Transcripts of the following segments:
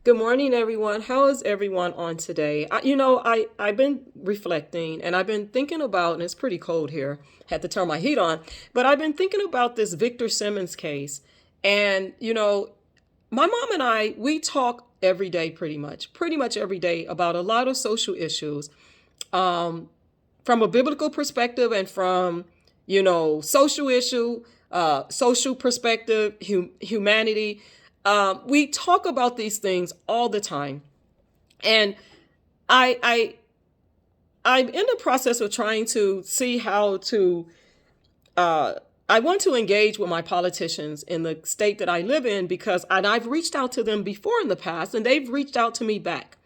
Good morning, everyone. How is everyone on today? I've been reflecting and I've been thinking about, and it's pretty cold here, had to turn my heat on, but I've been thinking about this Victor Simmons case. And, my mom and we talk every day pretty much every day about a lot of social issues from a biblical perspective and from, social issue, social perspective, humanity. We talk about these things all the time, and I, I, I'm in the process of trying to see how to. I want to engage with my politicians in the state that I live in because I've reached out to them before in the past, and they've reached out to me back.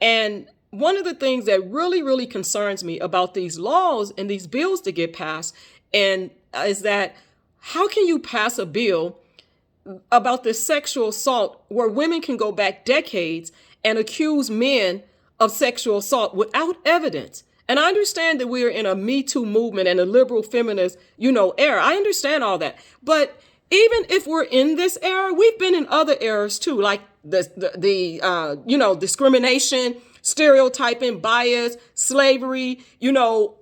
And one of the things that really, really concerns me about these laws and these bills to get passed, and is that how can you pass a bill about this sexual assault where women can go back decades and accuse men of sexual assault without evidence? And I understand that we're in a Me Too movement and a liberal feminist, era. I understand all that. But even if we're in this era, we've been in other eras too, like discrimination, stereotyping, bias, slavery,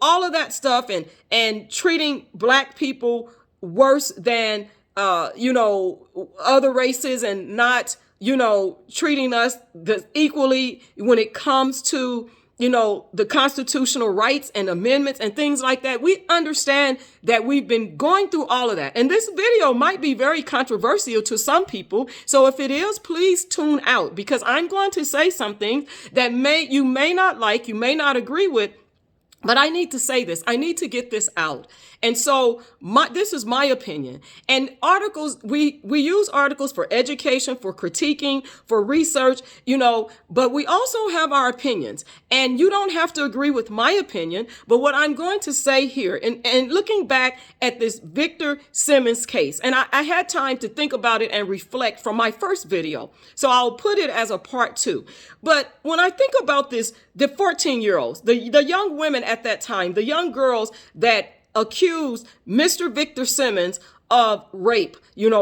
all of that stuff, and treating Black people worse than other races, and not, treating us equally when it comes to, the constitutional rights and amendments and things like that. We understand that we've been going through all of that. And this video might be very controversial to some people. So if it is, please tune out, because I'm going to say something that you may not like, you may not agree with, but I need to say this. I need to get this out. And so this is my opinion. And articles, we use articles for education, for critiquing, for research, but we also have our opinions. And you don't have to agree with my opinion. But what I'm going to say here, and looking back at this Victor Simmons case, and I had time to think about it and reflect from my first video. So I'll put it as a part 2. But when I think about this, the 14-year-olds, the young women at that time, the young girls that accused Mr. Victor Simmons of rape,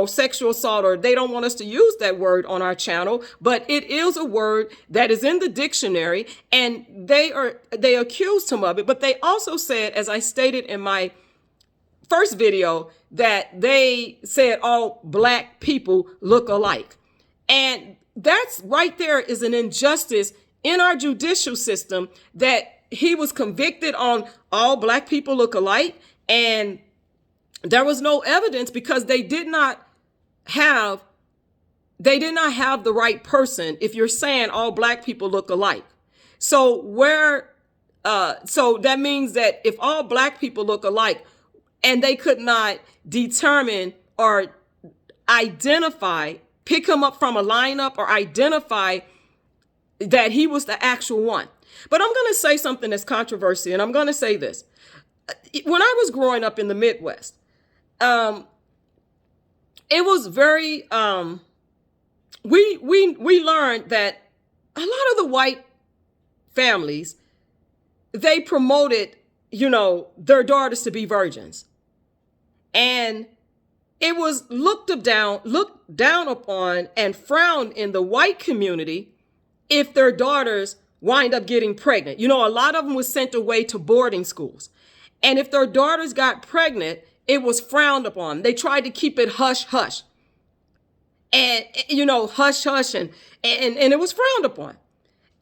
sexual assault, or they don't want us to use that word on our channel, but it is a word that is in the dictionary, and they accused him of it. But they also said, as I stated in my first video, that they said all Black people look alike. And that's right there is an injustice in our judicial system, that he was convicted on all Black people look alike, and there was no evidence because they did not have the right person if you're saying all Black people look alike. So so that means that if all Black people look alike and they could not determine or identify, pick him up from a lineup or identify that he was the actual one. But I'm going to say something that's controversial, and I'm going to say this. When I was growing up in the Midwest, it was very, we learned that a lot of the white families, they promoted, their daughters to be virgins. And it was looked down upon and frowned in the white community if their daughters wind up getting pregnant. A lot of them was sent away to boarding schools. And if their daughters got pregnant, it was frowned upon. They tried to keep it hush, hush. And, hush, hush. And it was frowned upon.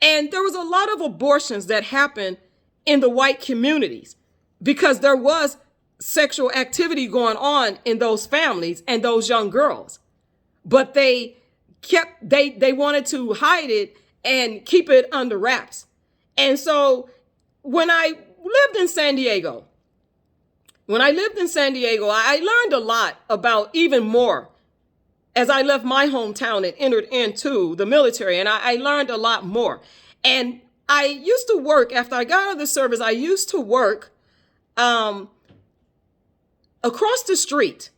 And there was a lot of abortions that happened in the white communities because there was sexual activity going on in those families and those young girls. But they wanted to hide it and keep it under wraps. And so when I lived in San Diego, I learned a lot about even more as I left my hometown and entered into the military. And I learned a lot more. And I used to work, after I got out of the service, I used to work across the street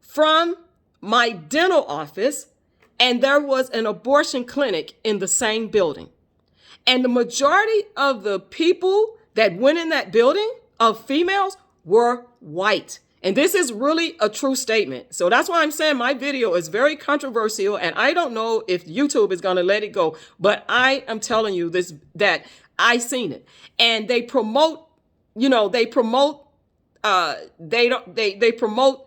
from my dental office, and there was an abortion clinic in the same building. And the majority of the people that went in that building, of females, were white. And this is really a true statement. So that's why I'm saying my video is very controversial, and I don't know if YouTube is going to let it go, but I am telling you this, that I seen it. And they promote, they promote, they promote,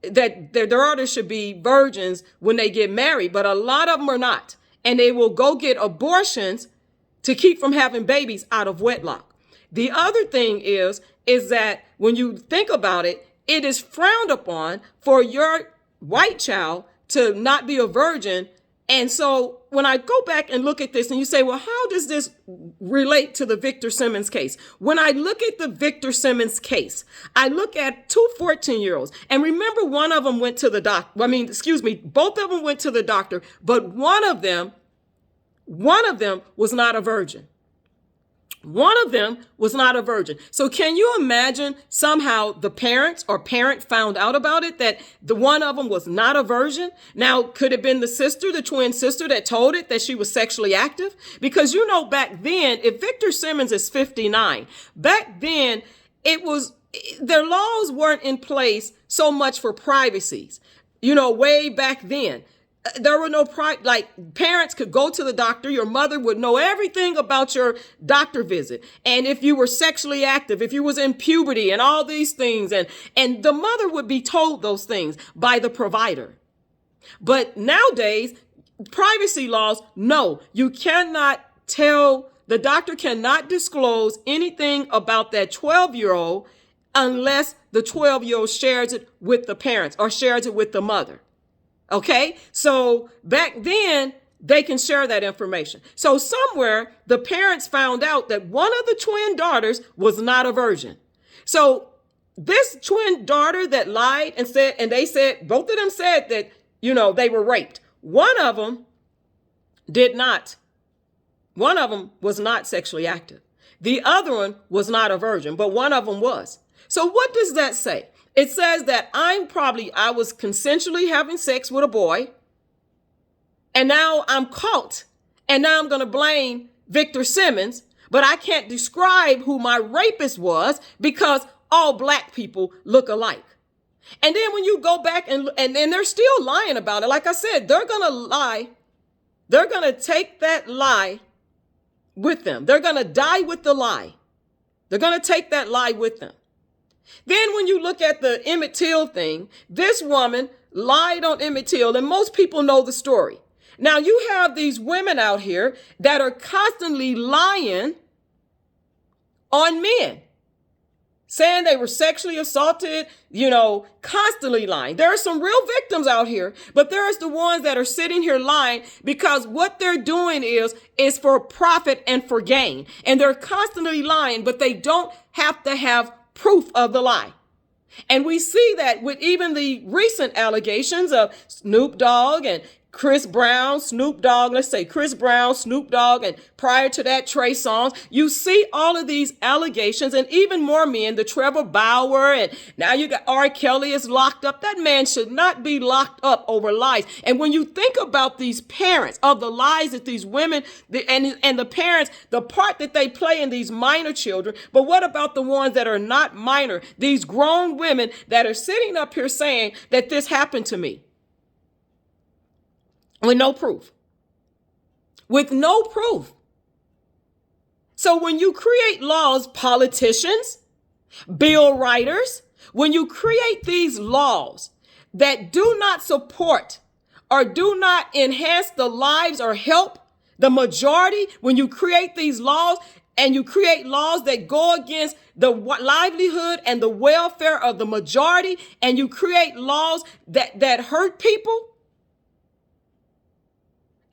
that their daughters should be virgins when they get married, but a lot of them are not. And they will go get abortions to keep from having babies out of wedlock. The other thing is that when you think about it, it is frowned upon for your white child to not be a virgin. And so when I go back and look at this and you say, well, how does this relate to the Victor Simmons case? When I look at the Victor Simmons case, I look at two 14-year-olds. And remember, one of them went to the doctor. Both of them went to the doctor, but one of them was not a virgin. One of them was not a virgin. So can you imagine somehow the parent found out about it, that the one of them was not a virgin? Now, could it have been the twin sister that told it that she was sexually active? Because, back then, if Victor Simmons is 59, back then their laws weren't in place so much for privacies, way back then. There were no parents could go to the doctor. Your mother would know everything about your doctor visit. And if you were sexually active, if you was in puberty and all these things, and the mother would be told those things by the provider. But nowadays, privacy laws, no, you cannot tell, the doctor cannot disclose anything about that 12-year-old unless the 12-year-old shares it with the parents or shares it with the mother. Okay, so back then they can share that information. So somewhere the parents found out that one of the twin daughters was not a virgin. So this twin daughter that lied and said, both of them said that, they were raped. One of them did not. One of them was not sexually active. The other one was not a virgin, but one of them was. So what does that say? It says that I was consensually having sex with a boy, and now I'm caught, and now I'm going to blame Victor Simmons, but I can't describe who my rapist was because all black people look alike. And then when you go back and they're still lying about it, like I said, they're going to lie. They're going to take that lie with them. They're going to die with the lie. They're going to take that lie with them. Then when you look at the Emmett Till thing, this woman lied on Emmett Till, and most people know the story. Now you have these women out here that are constantly lying on men, saying they were sexually assaulted, constantly lying. There are some real victims out here, but there's the ones that are sitting here lying because what they're doing is for profit and for gain. And they're constantly lying, but they don't have to have proof of the lie. And we see that with even the recent allegations of Snoop Dogg and Chris Brown, Snoop Dogg, let's say Chris Brown, Snoop Dogg, and prior to that, Trey Songz. You see all of these allegations and even more men, the Trevor Bauer, and now you got R. Kelly is locked up. That man should not be locked up over lies. And when you think about these parents of the lies that these women and the parents, the part that they play in these minor children, but what about the ones that are not minor, these grown women that are sitting up here saying that this happened to me? With no proof. With no proof. So when you create laws, politicians, bill writers, when you create these laws that do not support or do not enhance the lives or help the majority, when you create these laws and you create laws that go against the livelihood and the welfare of the majority, and you create laws that hurt people,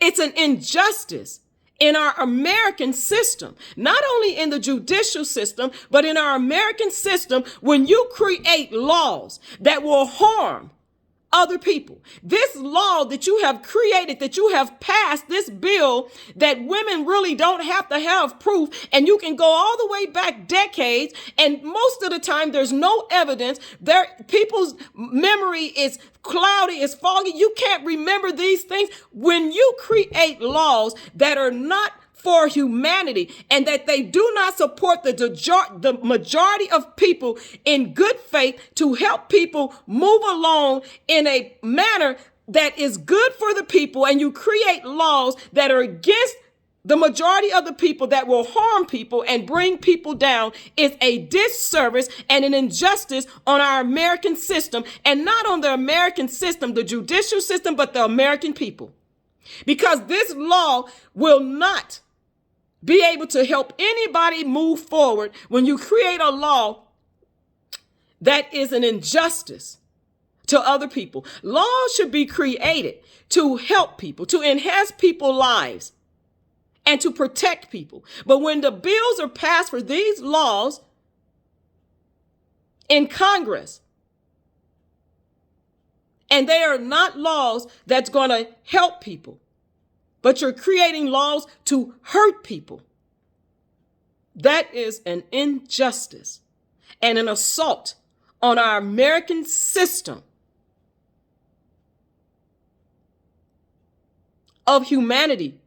it's an injustice in our American system, not only in the judicial system, but in our American system when you create laws that will harm other people. This law that you have created, that you have passed, this bill that women really don't have to have proof, and you can go all the way back decades, and most of the time there's no evidence. People's memory is cloudy, is foggy. You can't remember these things. When you create laws that are not for humanity, and that they do not support the majority of people in good faith to help people move along in a manner that is good for the people, and you create laws that are against the majority of the people that will harm people and bring people down, is a disservice and an injustice on our American system, and not on the American system, the judicial system, but the American people. Because this law will not be able to help anybody move forward when you create a law that is an injustice to other people. Laws should be created to help people, to enhance people's lives, and to protect people. But when the bills are passed for these laws in Congress, and they are not laws that's going to help people, but you're creating laws to hurt people, that is an injustice and an assault on our American system of humanity.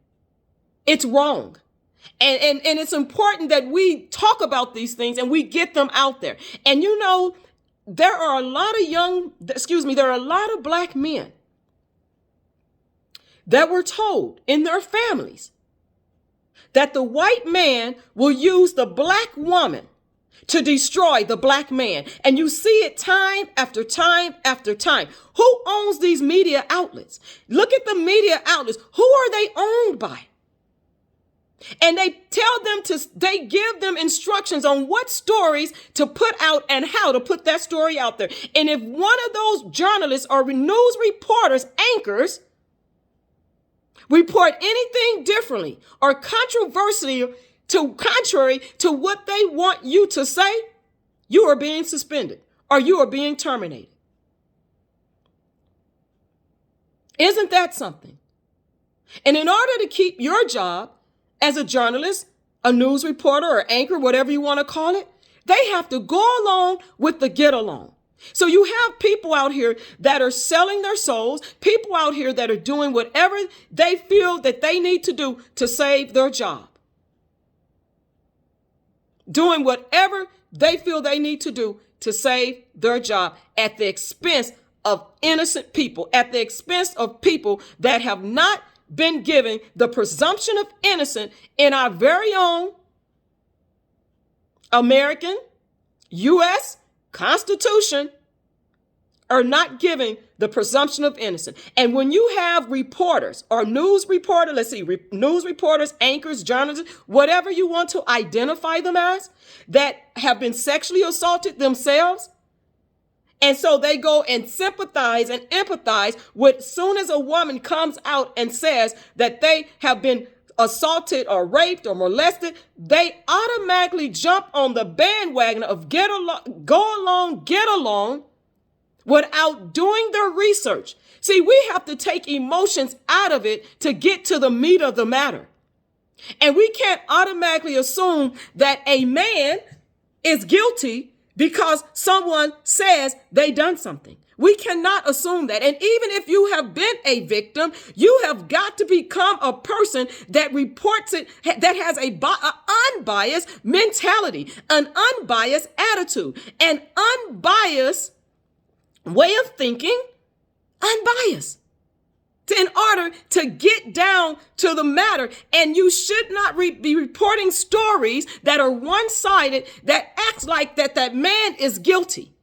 It's wrong. And it's important that we talk about these things and we get them out there. And you know, there are a lot of black men that were told in their families that the white man will use the black woman to destroy the black man. And you see it time after time after time. Who owns these media outlets? Look at the media outlets. Who are they owned by? And they give them instructions on what stories to put out and how to put that story out there. And if one of those journalists or news reporters, anchors, report anything differently or contrary to what they want you to say, you are being suspended or you are being terminated. Isn't that something? And in order to keep your job as a journalist, a news reporter or anchor, whatever you want to call it, they have to go along with the get along. So you have people out here that are selling their souls, people out here that are doing whatever they feel that they need to do to save their job. Doing whatever they feel they need to do to save their job at the expense of innocent people, at the expense of people that have not been given the presumption of innocence in our very own American U.S. Constitution, are not giving the presumption of innocence. And when you have reporters or news reporters, news reporters, anchors, journalists, whatever you want to identify them as, that have been sexually assaulted themselves, and so they go and sympathize and empathize with, soon as a woman comes out and says that they have been assaulted or raped or molested, they automatically jump on the bandwagon of get along without doing their research. See, we have to take emotions out of it to get to the meat of the matter. And we can't automatically assume that a man is guilty because someone says they done something. We cannot assume that. And even if you have been a victim, you have got to become a person that reports it, that has an unbiased mentality, an unbiased attitude, an unbiased way of thinking, unbiased, in order to get down to the matter. And you should not be reporting stories that are one-sided, that acts like that man is guilty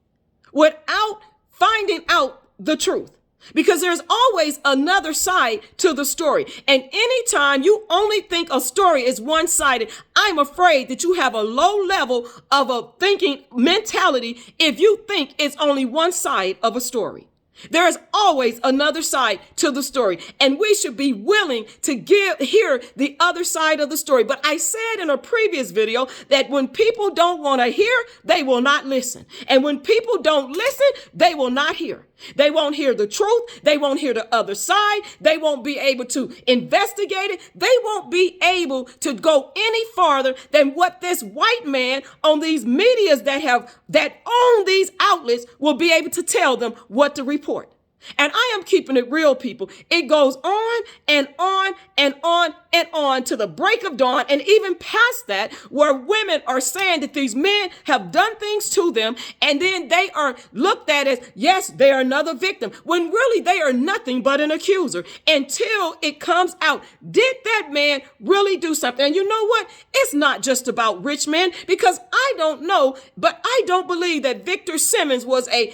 without finding out the truth. Because there's always another side to the story. And anytime you only think a story is one-sided, I'm afraid that you have a low level of a thinking mentality if you think it's only one side of a story. There is always another side to the story, and we should be willing to hear the other side of the story. But I said in a previous video that when people don't want to hear, they will not listen. And when people don't listen, they will not hear. They won't hear the truth. They won't hear the other side. They won't be able to investigate it. They won't be able to go any farther than what this white man on these medias that own these outlets will be able to tell them what to report. And I am keeping it real, people. It goes on and on and on and on to the break of dawn, and even past that, where women are saying that these men have done things to them, and then they are looked at as, yes, they are another victim, when really they are nothing but an accuser, until it comes out, did that man really do something? And you know what? It's not just about rich men, because I don't know, but I don't believe that Victor Simmons was a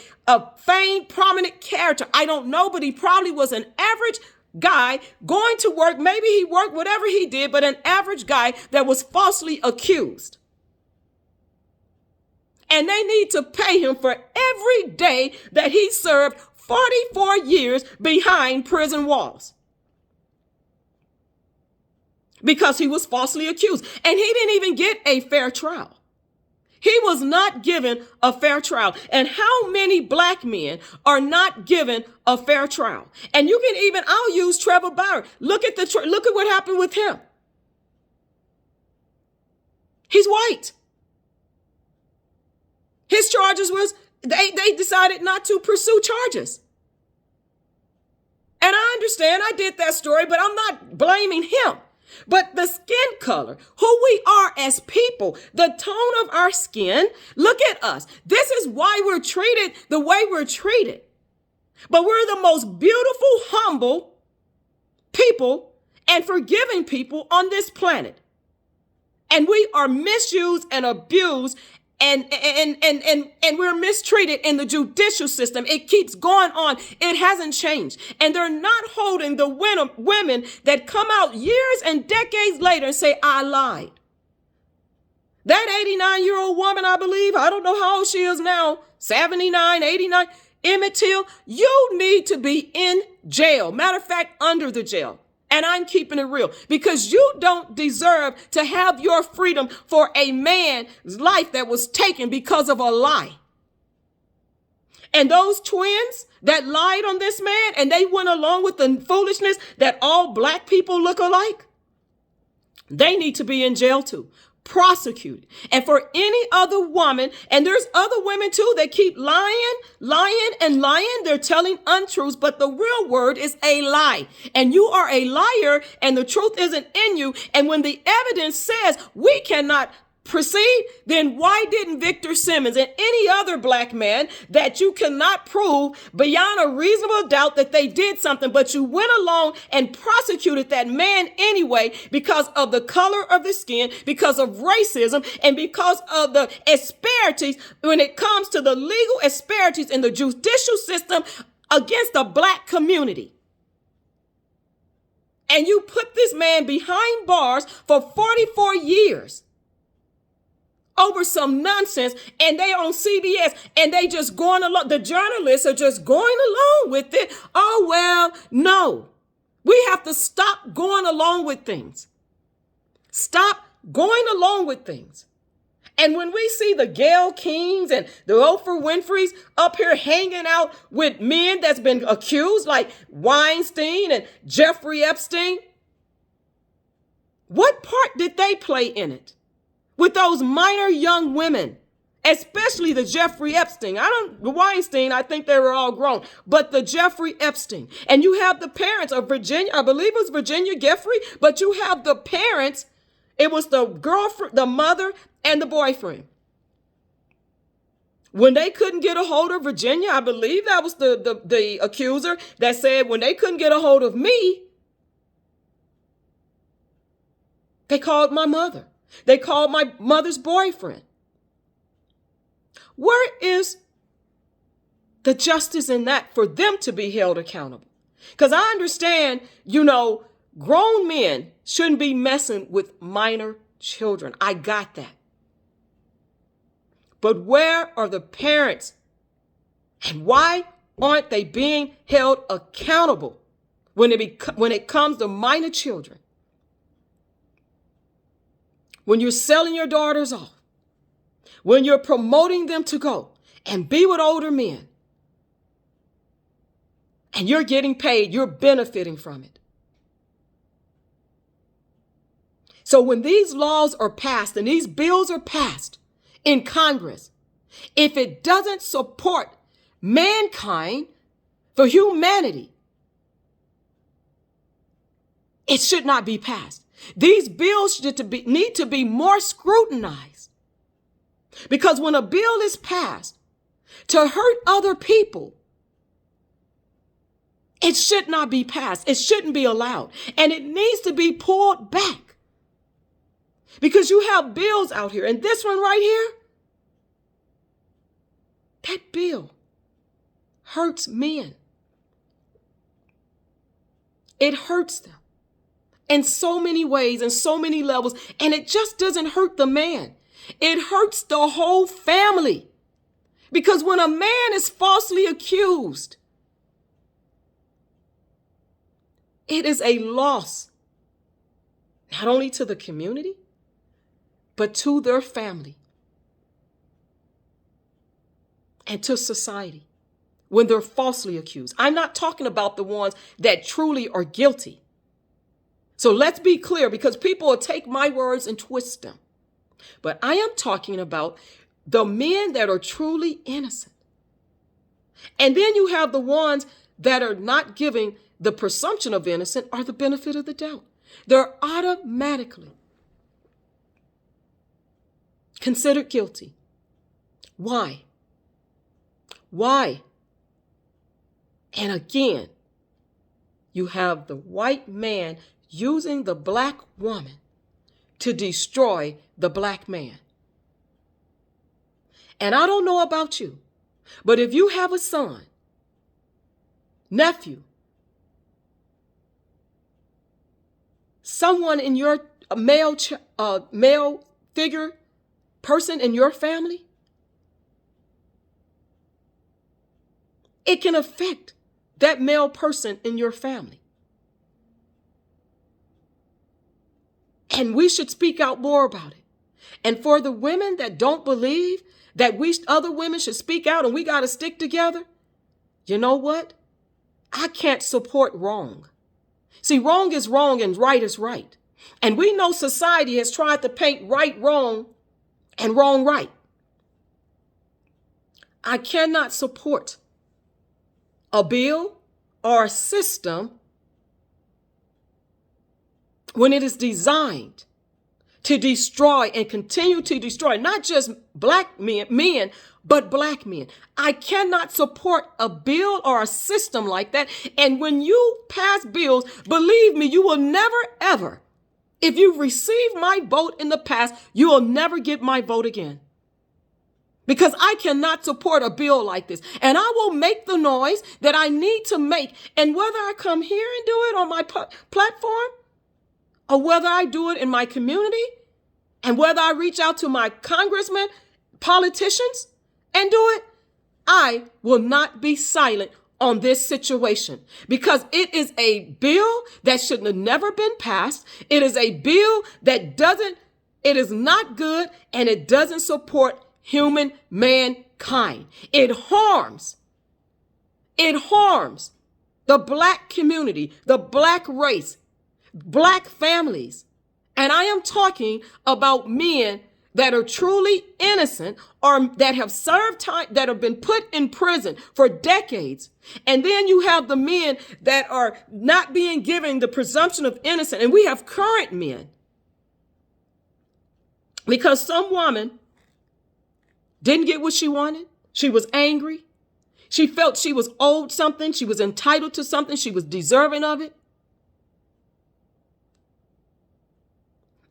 famed, prominent character. I don't know, but he probably was an average guy going to work. Maybe he worked, whatever he did, but an average guy that was falsely accused. And they need to pay him for every day that he served 44 years behind prison walls, because he was falsely accused. And he didn't even get a fair trial. He was not given a fair trial. And how many black men are not given a fair trial? And you can even, I'll use Trevor Bauer. Look at what happened with him. He's white. His charges was, they decided not to pursue charges. And I understand, I did that story, but I'm not blaming him. But the skin color, who we are as people, the tone of our skin, look at us. This is why we're treated the way we're treated. But we're the most beautiful, humble people and forgiving people on this planet. And we are misused and abused, and we're mistreated in the judicial system. It keeps going on. It hasn't changed. And they're not holding the women that come out years and decades later and say, I lied. That 89-year-old woman, I believe, I don't know how old she is now, 79, 89, Emmett Till, you need to be in jail. Matter of fact, under the jail. And I'm keeping it real, because you don't deserve to have your freedom for a man's life that was taken because of a lie. And those twins that lied on this man, and they went along with the foolishness that all black people look alike, they need to be in jail too, prosecuted. And for any other woman, and there's other women too that keep lying. They're telling untruths, but the real word is a lie. And you are a liar, and the truth isn't in you. And when the evidence says we cannot proceed, then why didn't Victor Simmons and any other black man that you cannot prove beyond a reasonable doubt that they did something, but you went along and prosecuted that man anyway because of the color of the skin, because of racism, and because of the asperities when it comes to the legal asperities in the judicial system against the black community? And you put this man behind bars for 44 years. Over some nonsense, and they on CBS, and they just going along. The journalists are just going along with it. Oh, well, no. We have to stop going along with things. Stop going along with things. And when we see the Gayle Kings and the Oprah Winfreys up here hanging out with men that's been accused, like Weinstein and Jeffrey Epstein, what part did they play in it? With those minor young women, especially the Jeffrey Epstein. The Weinstein, I think they were all grown, but the Jeffrey Epstein. And you have the parents of Virginia, I believe it was Virginia Giuffre, but you have the parents. It was the girlfriend, the mother, and the boyfriend. When they couldn't get a hold of Virginia, I believe that was the accuser that said, when they couldn't get a hold of me, they called my mother. They called my mother's boyfriend. Where is the justice in that for them to be held accountable? Because I understand, grown men shouldn't be messing with minor children. I got that. But where are the parents? And why aren't they being held accountable when it comes to minor children? When you're selling your daughters off, when you're promoting them to go and be with older men, and you're getting paid, you're benefiting from it. So when these laws are passed and these bills are passed in Congress, if it doesn't support mankind for humanity, it should not be passed. These bills need to be more scrutinized. Because when a bill is passed to hurt other people, it should not be passed. It shouldn't be allowed. And it needs to be pulled back. Because you have bills out here. And this one right here, that bill hurts men. It hurts them in so many ways, in so many levels. And it just doesn't hurt the man. It hurts the whole family. Because when a man is falsely accused, it is a loss, not only to the community, but to their family and to society when they're falsely accused. I'm not talking about the ones that truly are guilty. So let's be clear, because people will take my words and twist them. But I am talking about the men that are truly innocent. And then you have the ones that are not giving the presumption of innocent or the benefit of the doubt. They're automatically considered guilty. Why? Why? And again, you have the white man using the black woman to destroy the black man. And I don't know about you, but if you have a son, nephew, someone in your male figure, person in your family, it can affect that male person in your family. And we should speak out more about it. And for the women that don't believe that other women should speak out and we got to stick together, you know what? I can't support wrong. See, wrong is wrong and right is right. And we know society has tried to paint right wrong and wrong right. I cannot support a bill or a system when it is designed to destroy and continue to destroy not just black men, but black men. I cannot support a bill or a system like that. And when you pass bills, believe me, you will never, ever, if you've received my vote in the past, you will never get my vote again. Because I cannot support a bill like this. And I will make the noise that I need to make. And whether I come here and do it on my platform, or whether I do it in my community, and whether I reach out to my congressmen, politicians, and do it, I will not be silent on this situation, because it is a bill that should have never been passed. It is a bill that it is not good, and it doesn't support human mankind. It harms the black community, the black race, black families. And I am talking about men that are truly innocent or that have served time, that have been put in prison for decades. And then you have the men that are not being given the presumption of innocence. And we have current men. Because some woman didn't get what she wanted. She was angry. She felt she was owed something. She was entitled to something. She was deserving of it.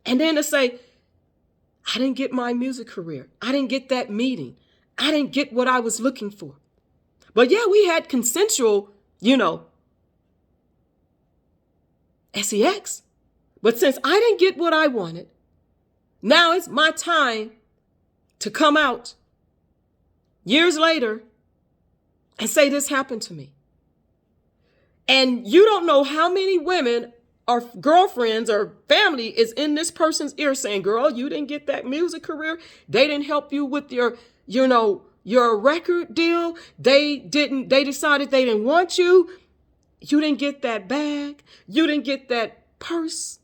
And then to say, I didn't get my music career. I didn't get that meeting. I didn't get what I was looking for. But yeah, we had consensual, sex. But since I didn't get what I wanted, now it's my time to come out years later and say this happened to me. And you don't know how many women or girlfriends or family is in this person's ear saying, girl, you didn't get that music career. They didn't help you with your record deal. They decided they didn't want you. You didn't get that bag. You didn't get that purse.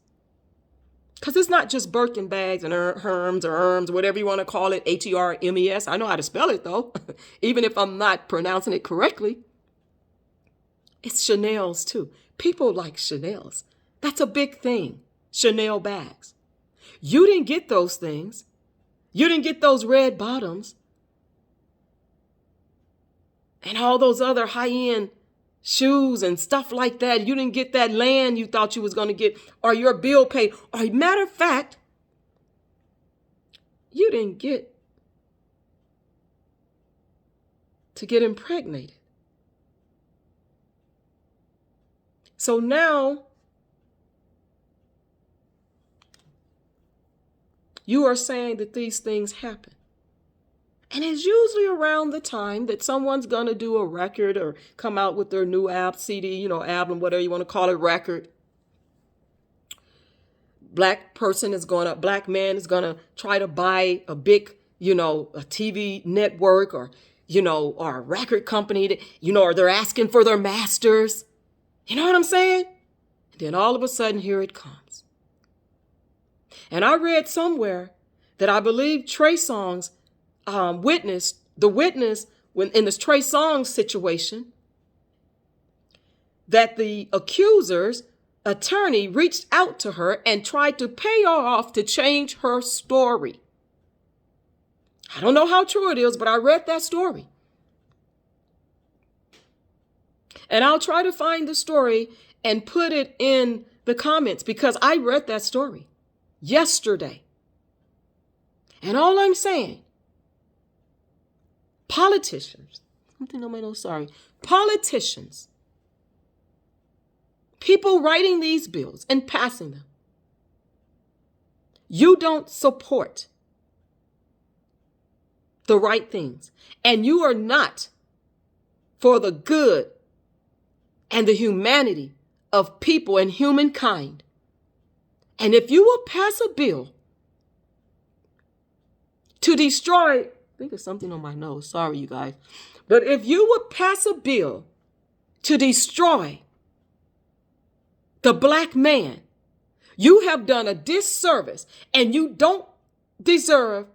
Because it's not just Birkin bags and Herms or Herms, whatever you want to call it, Hermes. I know how to spell it, though, even if I'm not pronouncing it correctly. It's Chanel's, too. People like Chanel's. That's a big thing. Chanel bags. You didn't get those things. You didn't get those red bottoms and all those other high-end shoes and stuff like that. You didn't get that land you thought you was going to get, or your bill paid. Or matter of fact, you didn't get to get impregnated. So now you are saying that these things happen. And it's usually around the time that someone's going to do a record or come out with their new CD, album, whatever you want to call it, record. Black man is going to try to buy a big, a TV network or a record company that, or they're asking for their masters. You know what I'm saying? And then all of a sudden, here it comes. And I read somewhere that I believe Trey Songz witness when in this Trey Songz situation, that the accuser's attorney reached out to her and tried to pay her off to change her story. I don't know how true it is, but I read that story. And I'll try to find the story and put it in the comments because I read that story yesterday. And all I'm saying, politicians, people writing these bills and passing them, you don't support the right things, and you are not for the good and the humanity of people and humankind. And if you will pass a bill to destroy, I think there's something on my nose, sorry you guys, but if you would pass a bill to destroy the black man, you have done a disservice, and you don't deserve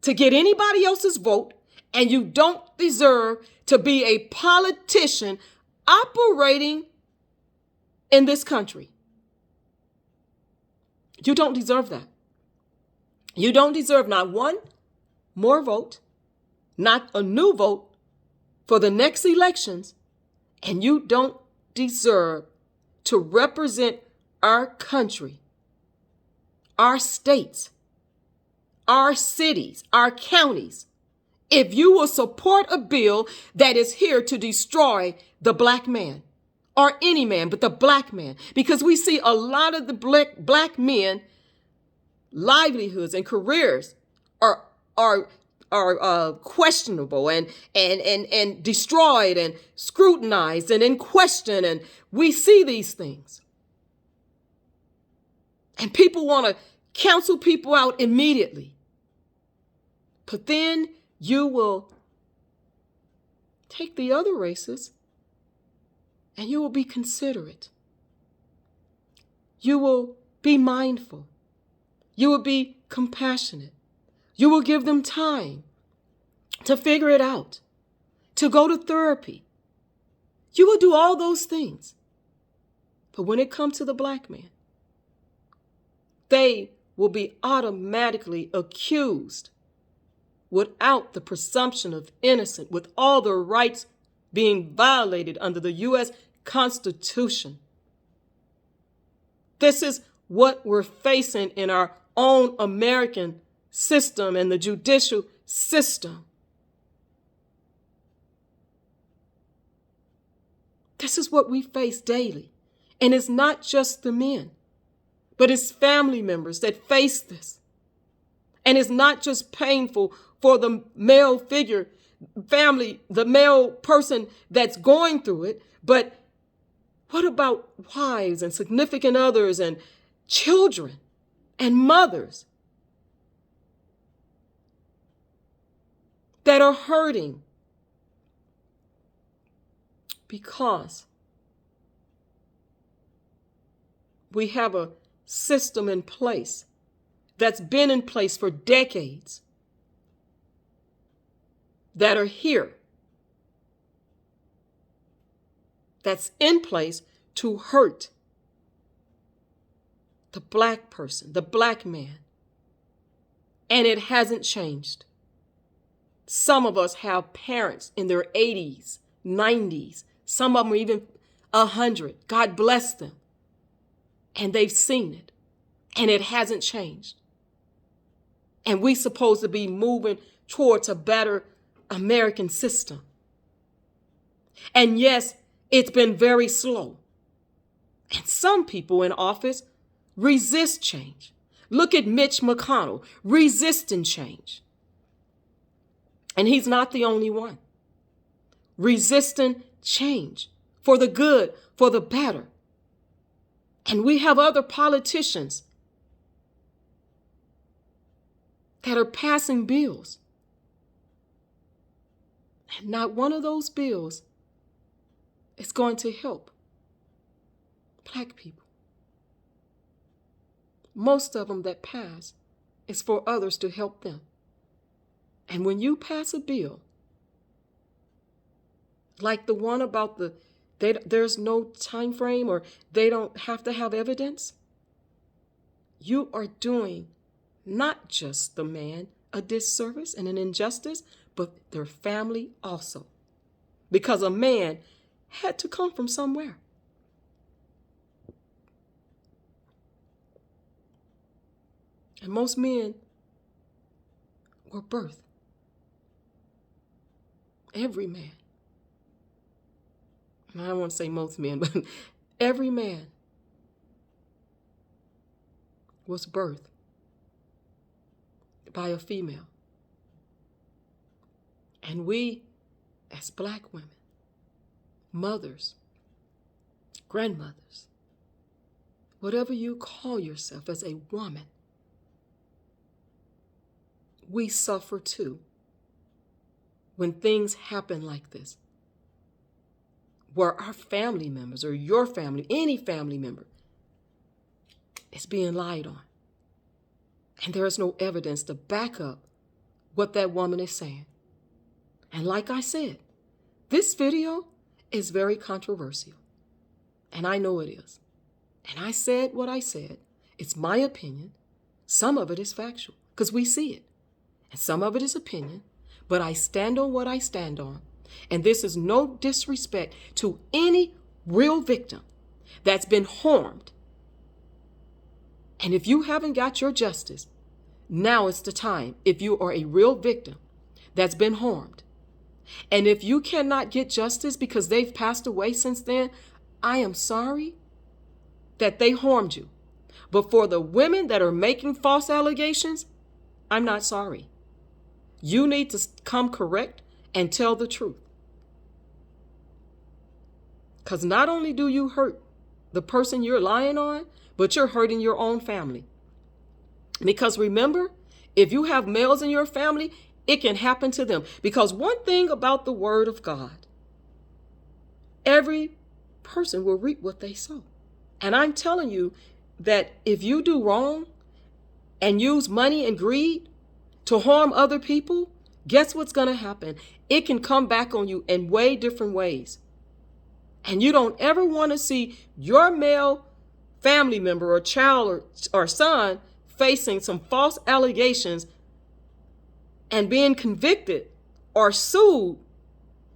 to get anybody else's vote, and you don't deserve to be a politician operating in this country. You don't deserve that. You don't deserve not one more vote, not a new vote for the next elections, and you don't deserve to represent our country, our states, our cities, our counties, if you will support a bill that is here to destroy the black man, or any man, but the black man, because we see a lot of the black men livelihoods and careers are questionable and destroyed and scrutinized and in question, and we see these things. And people want to cancel people out immediately. But then you will take the other races and you will be considerate. You will be mindful. You will be compassionate. You will give them time to figure it out, to go to therapy. You will do all those things. But when it comes to the black man, they will be automatically accused without the presumption of innocence, with all their rights being violated under the U.S. Constitution. This is what we're facing in our own American system and the judicial system. This is what we face daily. And it's not just the men, but it's family members that face this. And it's not just painful for the male figure, family, the male person that's going through it, but what about wives and significant others and children and mothers that are hurting because we have a system in place that's been in place for decades that are here, that's in place to hurt, the black person, the black man. And it hasn't changed. Some of us have parents in their 80s, 90s. Some of them are even 100. God bless them. And they've seen it. And it hasn't changed. And we're supposed to be moving towards a better American system. And yes, it's been very slow. And some people in office resist change. Look at Mitch McConnell, resisting change. And he's not the only one. Resisting change for the good, for the better. And we have other politicians that are passing bills. And not one of those bills is going to help black people. Most of them that pass is for others to help them. And when you pass a bill, like the one about there's no time frame or they don't have to have evidence, you are doing not just the man a disservice and an injustice, but their family also. Because a man had to come from somewhere. And most men were birthed. Every man. And I don't want to say most men, but every man was birthed by a female. And we, as black women, mothers, grandmothers, whatever you call yourself as a woman, we suffer too when things happen like this, where our family members or your family, any family member, is being lied on. And there is no evidence to back up what that woman is saying. And like I said, this video is very controversial. And I know it is. And I said what I said. It's my opinion. Some of it is factual because we see it. And some of it is opinion. But I stand on what I stand on. And this is no disrespect to any real victim that's been harmed. And if you haven't got your justice, now is the time. If you are a real victim that's been harmed, and if you cannot get justice because they've passed away since then, I am sorry that they harmed you. But for the women that are making false allegations, I'm not sorry. You need to come correct and tell the truth. Because not only do you hurt the person you're lying on, but you're hurting your own family. Because remember, if you have males in your family, it can happen to them. Because one thing about the word of God, every person will reap what they sow. And I'm telling you that if you do wrong and use money and greed to harm other people, guess what's going to happen? It can come back on you in way different ways. And you don't ever want to see your male family member or child or son facing some false allegations and being convicted or sued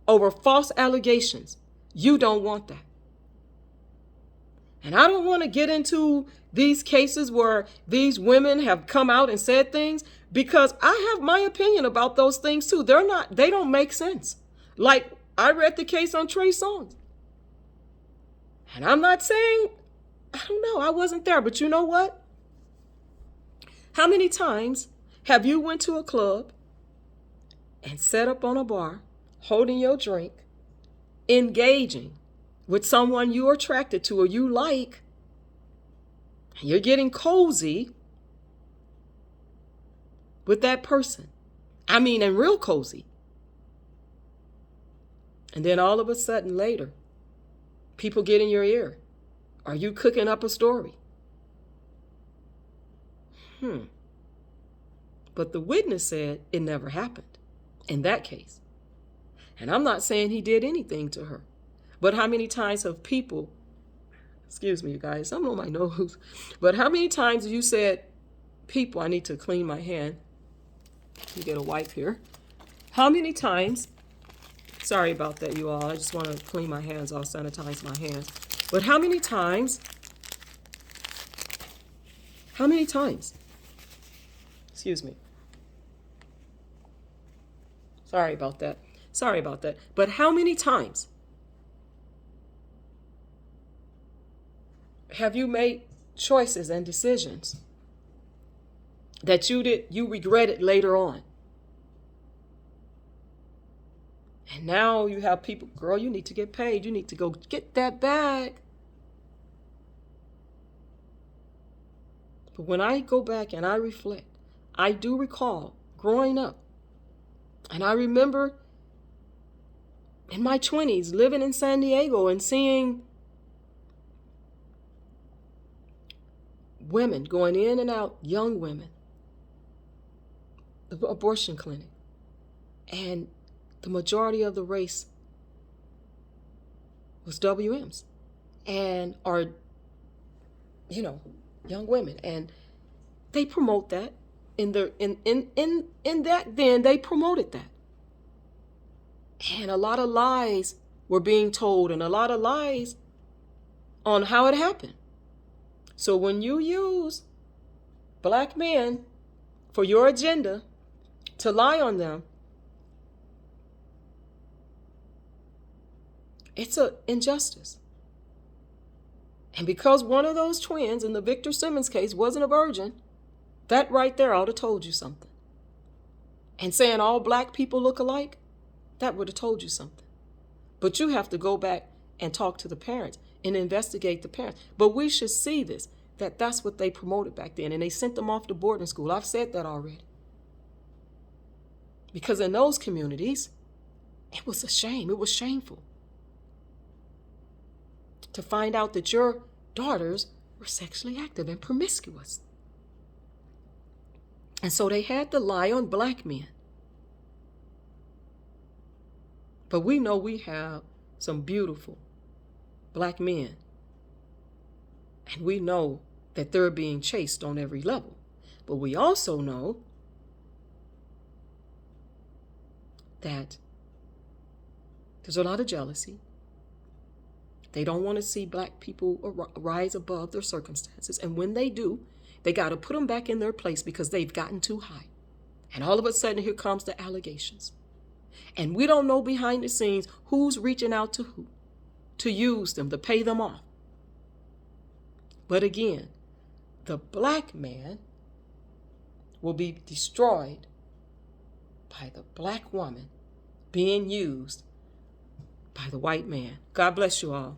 over false allegations. You don't want that. And I don't want to get into these cases where these women have come out and said things, because I have my opinion about those things too. They don't make sense. Like I read the case on Trey Songz. And I'm not saying, I don't know, I wasn't there, but you know what? How many times have you went to a club and sat up on a bar, holding your drink, engaging with someone you're attracted to or you like, and you're getting cozy with that person? I mean, and real cozy. And then all of a sudden later, people get in your ear. Are you cooking up a story? But the witness said it never happened in that case. And I'm not saying he did anything to her. But how many times have people Excuse me, you guys. I'm on my nose. But how many times have you said, people, I need to clean my hand. Let me get a wipe here. How many times, sorry about that, you all. I just want to clean my hands off, sanitize my hands. But how many times, excuse me. Sorry about that. But how many times have you made choices and decisions that you regretted later on? And now you have people, girl, you need to get paid. You need to go get that bag. But when I go back and I reflect, I do recall growing up, and I remember in my 20s living in San Diego and seeing women going in and out, young women, the abortion clinic, and the majority of the race was WMs and are, young women. And they promote that in that then they promoted that. And a lot of lies were being told, and a lot of lies on how it happened. So when you use black men for your agenda to lie on them, it's an injustice. And because one of those twins in the Victor Simmons case wasn't a virgin, that right there ought to told you something. And saying all black people look alike, that would have told you something. But you have to go back and talk to the parents and investigate the parents. But we should see this, that's what they promoted back then. And they sent them off to boarding school. I've said that already. Because in those communities, it was a shame. It was shameful to find out that your daughters were sexually active and promiscuous. And so they had to lie on black men. But we know we have some beautiful black men. And we know that they're being chased on every level. But we also know that there's a lot of jealousy. They don't want to see black people rise above their circumstances. And when they do, they got to put them back in their place because they've gotten too high. And all of a sudden, here comes the allegations. And we don't know behind the scenes who's reaching out to who to use them, to pay them off. But again, the black man will be destroyed by the black woman being used by the white man. God bless you all.